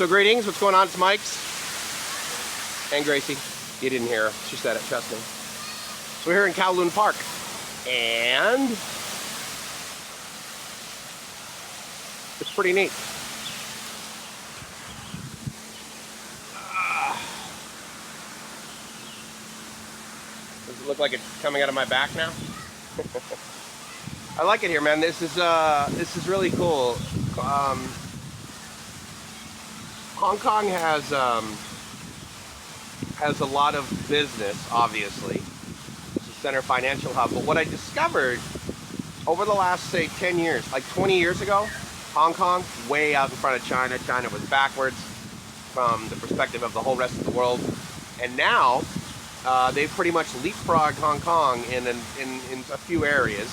So greetings, what's going on? It's Mike's. And Gracie. You didn't hear her. She said it, trust me. So we're here in Kowloon Park. And it's pretty neat. Does it look like it's coming out of my back now? I like it here, man. This is really cool. Hong Kong has a lot of business, obviously. It's a center financial hub. But what I discovered over the last, say, 10 years, like 20 years ago, Hong Kong, way out in front of China. China was backwards from the perspective of the whole rest of the world. And now, they've pretty much leapfrogged Hong Kong in a few areas.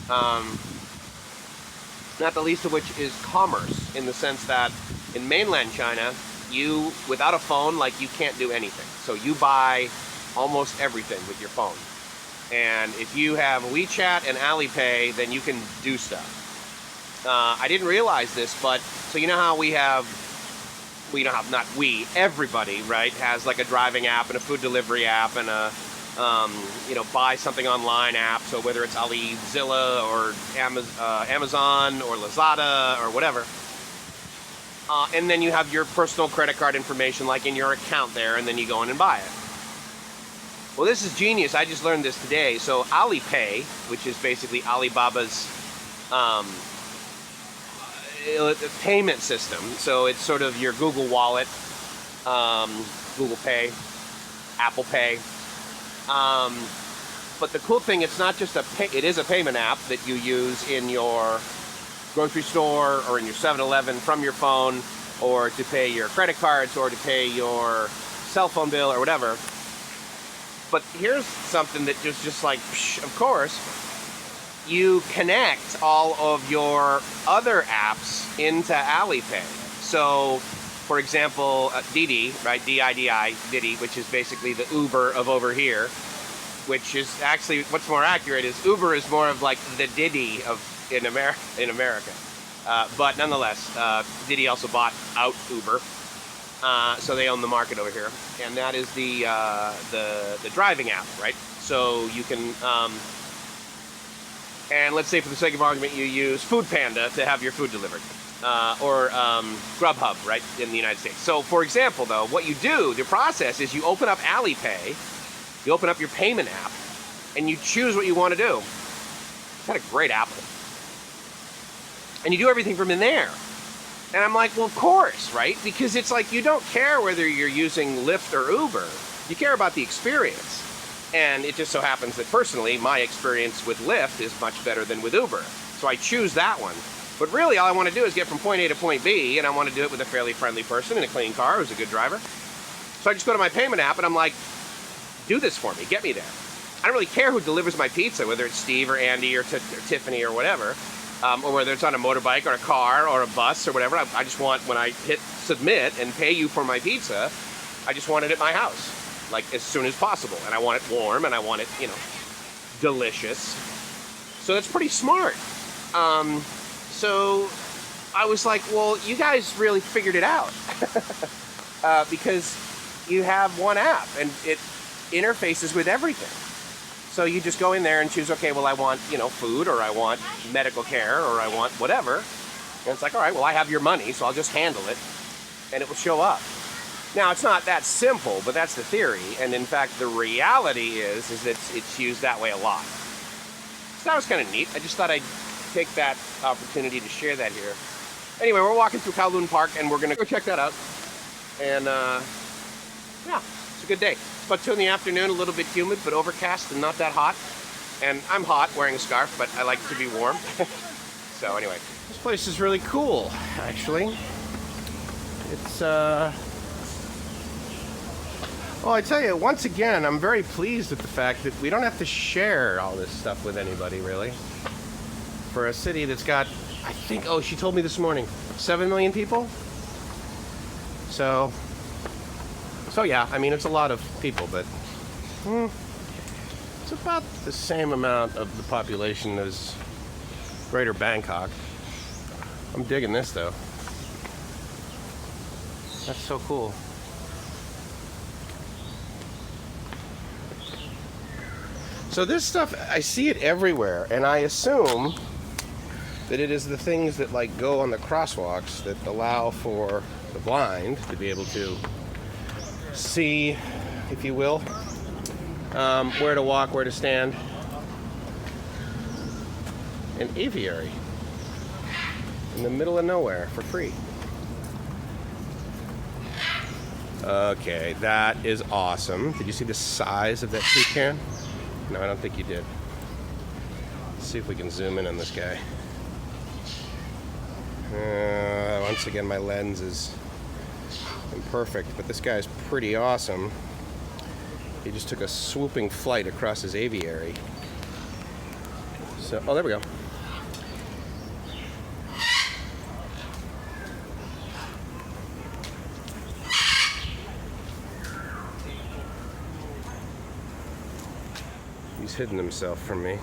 Not the least of which is commerce, in the sense that in mainland China, you, without a phone, like, you can't do anything. So you buy almost everything with your phone. And if you have WeChat and Alipay, then you can do stuff. I didn't realize this, but, so you know how everybody, right, has like a driving app and a food delivery app and a, buy something online app. So whether it's Alizilla or Amazon or Lazada or whatever. And then you have your personal credit card information like in your account there, and then you go in and buy it. Well, this is genius. I just learned this today. So Alipay, which is basically Alibaba's payment system. So it's sort of your Google Wallet, Google Pay, Apple Pay. But the cool thing, it's not just it is a payment app that you use in your grocery store or in your 7-Eleven from your phone, or to pay your credit cards, or to pay your cell phone bill or whatever. But here's something that just like, of course, you connect all of your other apps into Alipay. So, for example, Didi, right, D-I-D-I, Didi, which is basically the Uber of over here, which is actually, what's more accurate is Uber is more of like the Didi in America. But nonetheless, Didi also bought out Uber, so they own the market over here, and that is the driving app, right? So you can, and let's say for the sake of argument, you use Food Panda to have your food delivered, or Grubhub, right, in the United States. So, for example, though, what you do, the process is you open up Alipay, you open up your payment app, and you choose what you want to do. It's got a great app. And you do everything from in there. And I'm like, well, of course, right? Because it's like, you don't care whether you're using Lyft or Uber. You care about the experience. And it just so happens that personally, my experience with Lyft is much better than with Uber. So I choose that one. But really, all I want to do is get from point A to point B, and I want to do it with a fairly friendly person in a clean car who's a good driver. So I just go to my payment app, and I'm like, do this for me, get me there. I don't really care who delivers my pizza, whether it's Steve or Andy or Tiffany or whatever. Or whether it's on a motorbike or a car or a bus or whatever. I just want, when I hit submit and pay you for my pizza, I just want it at my house, like as soon as possible. And I want it warm, and I want it, delicious. So that's pretty smart. So I was like, well, you guys really figured it out. Because you have one app and it interfaces with everything. So you just go in there and choose, okay, well, I want, food, or I want medical care, or I want whatever. And it's like, all right, well, I have your money, so I'll just handle it, and it will show up. Now, it's not that simple, but that's the theory. And in fact, the reality is that it's used that way a lot. So that was kind of neat. I just thought I'd take that opportunity to share that here. Anyway, we're walking through Kowloon Park, and we're going to go check that out. And, yeah, it's a good day. About 2 in the afternoon, a little bit humid, but overcast and not that hot. And I'm hot wearing a scarf, but I like to be warm. So anyway, this place is really cool, actually. It's, well, I tell you, once again, I'm very pleased with the fact that we don't have to share all this stuff with anybody, really. For a city that's got, I think, oh, she told me this morning, 7 million people? So yeah, I mean, it's a lot of people, but it's about the same amount of the population as Greater Bangkok. I'm digging this, though. That's so cool. So this stuff, I see it everywhere, and I assume that it is the things that like go on the crosswalks that allow for the blind to be able to see, if you will, where to walk, where to stand. An aviary in the middle of nowhere for free. Okay, that is awesome. Did you see the size of that toucan? No, I don't think you did. Let's see if we can zoom in on this guy. Once again, my lens is imperfect, but this guy's pretty awesome. He just took a swooping flight across his aviary. So, oh, there we go. He's hidden himself from me.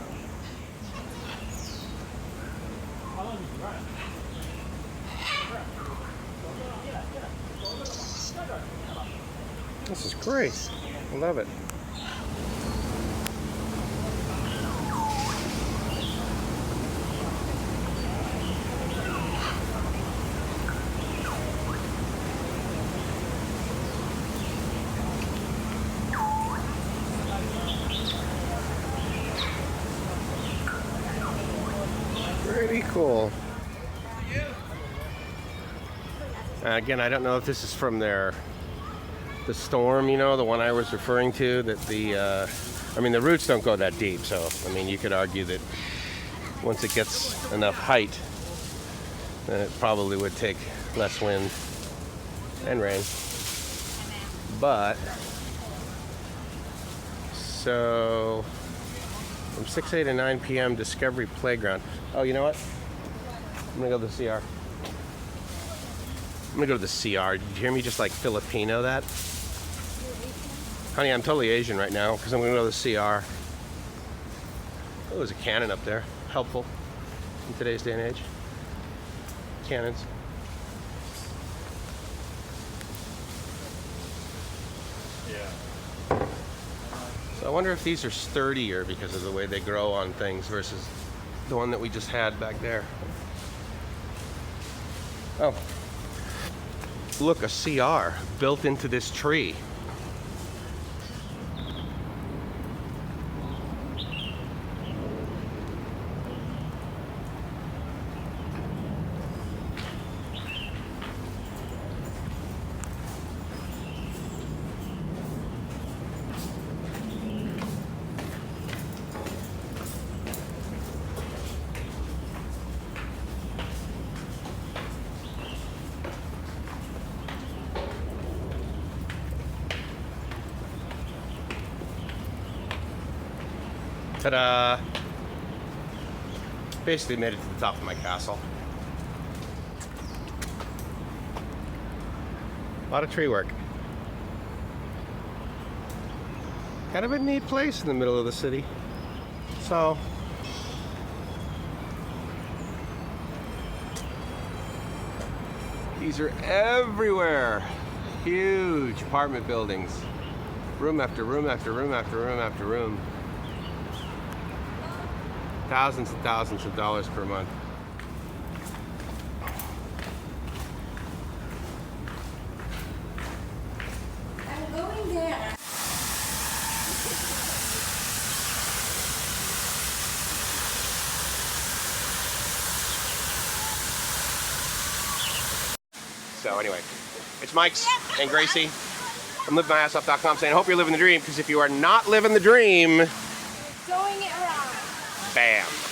This is great. I love it. Pretty cool. Again, I don't know if this is from the storm, you know, the one I was referring to, that I mean, the roots don't go that deep, so, I mean, you could argue that once it gets enough height, then it probably would take less wind and rain. But, so, from 6 a.m. to 9 p.m., Discovery Playground. Oh, you know what? I'm gonna go to the CR. I'm gonna go to the CR. Did you hear me just like Filipino that? Honey, I'm totally Asian right now because I'm gonna go to the CR. Oh, there's a cannon up there. Helpful in today's day and age. Cannons. Yeah. So I wonder if these are sturdier because of the way they grow on things versus the one that we just had back there. Oh. Look, a CR built into this tree. Ta-da! Basically made it to the top of my castle. A lot of tree work. Kind of a neat place in the middle of the city. So, these are everywhere. Huge apartment buildings. Room after room after room after room after room. Thousands and thousands of dollars per month. I'm going there. So anyway, it's Mike's and Gracie. I'm livingmyassoff.com saying I hope you're living the dream, because if you are not living the dream, Throwing it around. bam.